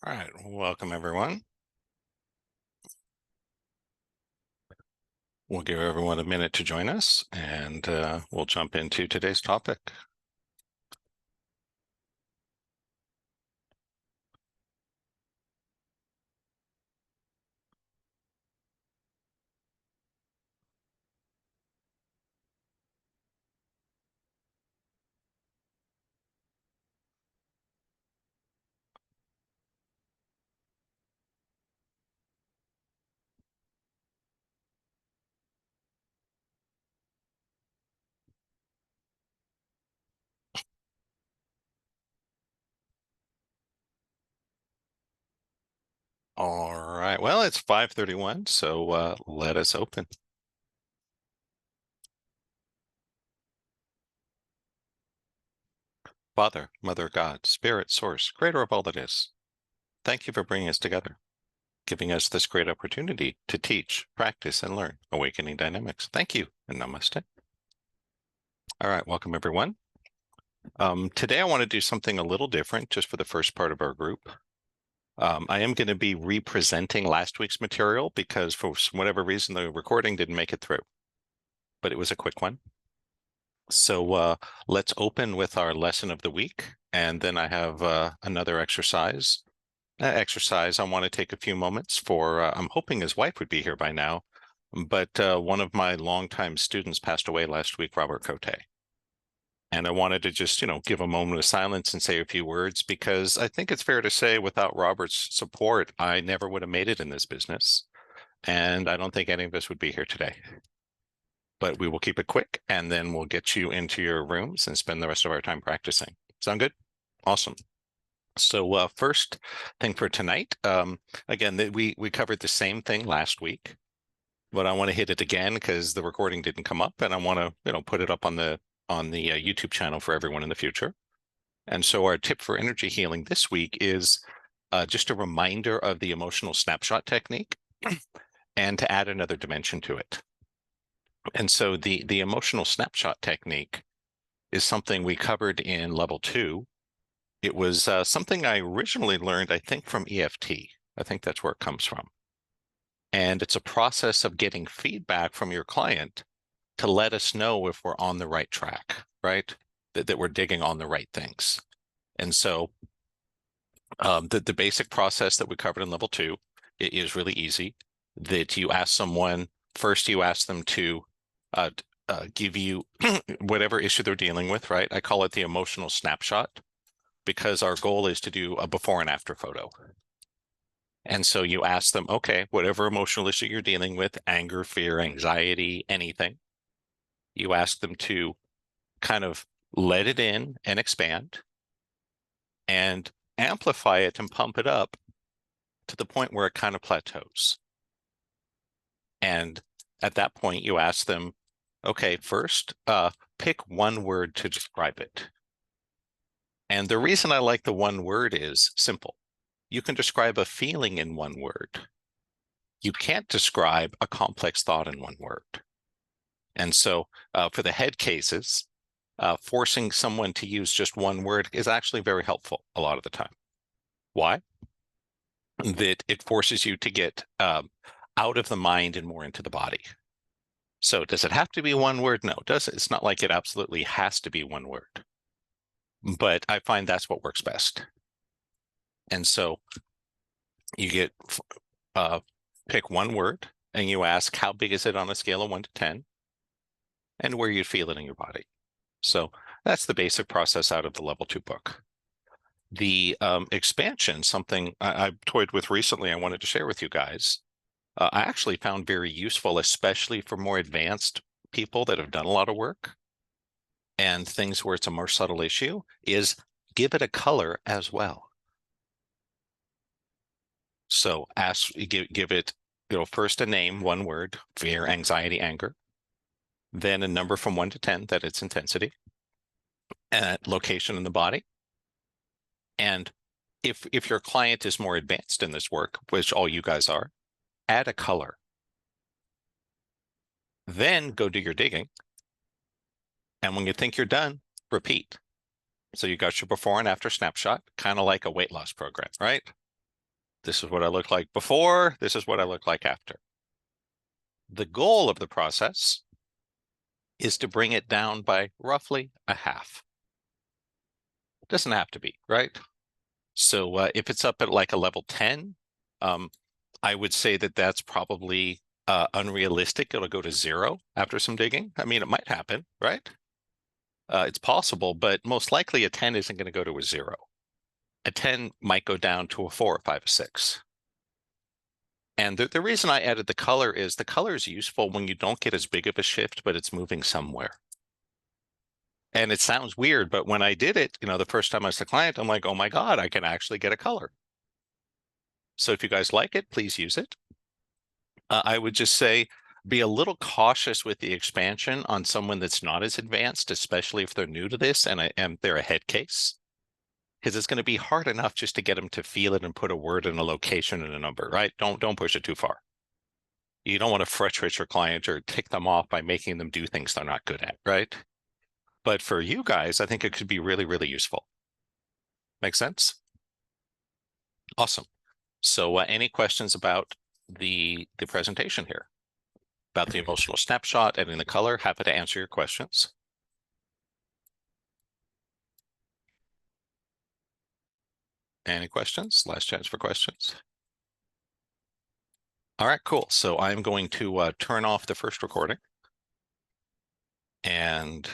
All right, welcome everyone. We'll give everyone a minute to join us and we'll jump into today's topic. All right, well, it's 5:31, so let us open. Father, Mother God, Spirit, Source, Creator of all that is, thank you for bringing us together, giving us this great opportunity to teach, practice, and learn awakening dynamics. Thank you, and namaste. All right, welcome everyone. Today I want to do something a little different just for the first part of our group. I am going to be representing last week's material because for whatever reason, the recording didn't make it through, but it was a quick one. So let's open with our lesson of the week. And then I have another exercise. I want to take a few moments for, I'm hoping his wife would be here by now, but one of my longtime students passed away last week, Robert Cote. And I wanted to just, give a moment of silence and say a few words because I think it's fair to say without Robert's support, I never would have made it in this business. And I don't think any of us would be here today. But we will keep it quick and then we'll get you into your rooms and spend the rest of our time practicing. Sound good? Awesome. So first thing for tonight, again, we covered the same thing last week, but I want to hit it again because the recording didn't come up and I want to, put it up on the YouTube channel for everyone in the future. And so our tip for energy healing this week is just a reminder of the emotional snapshot technique and to add another dimension to it. And so the emotional snapshot technique is something we covered in level 2. It was something I originally learned, I think, from EFT. I think that's where it comes from. And it's a process of getting feedback from your client to let us know if we're on the right track, right? That we're digging on the right things. And so the basic process that we covered in level 2 is really easy. That you ask someone, first you ask them to give you whatever issue they're dealing with, right? I call it the emotional snapshot because our goal is to do a before and after photo. And so you ask them, okay, whatever emotional issue you're dealing with, anger, fear, anxiety, anything, you ask them to kind of let it in and expand and amplify it and pump it up to the point where it kind of plateaus. And at that point, you ask them, okay, first, pick one word to describe it. And the reason I like the one word is simple. You can describe a feeling in one word. You can't describe a complex thought in one word. And so for the head cases, forcing someone to use just one word is actually very helpful a lot of the time. Why? That it forces you to get out of the mind and more into the body. So does it have to be one word? No, does it? It's not like it absolutely has to be one word. But I find that's what works best. And so you get pick one word and you ask how big is it on a scale of 1 to 10 and where you feel it in your body. So that's the basic process out of the level 2 book. The expansion, something I've toyed with recently, I wanted to share with you guys. I actually found very useful, especially for more advanced people that have done a lot of work and things where it's a more subtle issue, is give it a color as well. So give it, first a name, one word, fear, anxiety, anger, then a number from 1 to 10, that its intensity, and location in the body. And if your client is more advanced in this work, which all you guys are, add a color. Then go do your digging. And when you think you're done, repeat. So you got your before and after snapshot, kind of like a weight loss program, right? This is what I look like before. This is what I look like after. The goal of the process is to bring it down by roughly a half. It doesn't have to be, right? So if it's up at like a level 10, I would say that that's probably unrealistic. It'll go to 0 after some digging. I mean, it might happen, right? It's possible, but most likely a 10 isn't going to go to a 0. A 10 might go down to a 4, 5, 6. And the reason I added the color is useful when you don't get as big of a shift, but it's moving somewhere. And it sounds weird, but when I did it, the first time I was the client, I'm like, oh my God, I can actually get a color. So if you guys like it, please use it. I would just say be a little cautious with the expansion on someone that's not as advanced, especially if they're new to this and they're a head case, because it's going to be hard enough just to get them to feel it and put a word and a location and a number, right? Don't push it too far. You don't want to frustrate your client or tick them off by making them do things they're not good at, right? But for you guys, I think it could be really, really useful. Make sense? Awesome. So any questions about the presentation here? About the emotional snapshot, adding the color? Happy to answer your questions. Any questions? Last chance for questions. All right, cool. So I'm going to turn off the first recording. And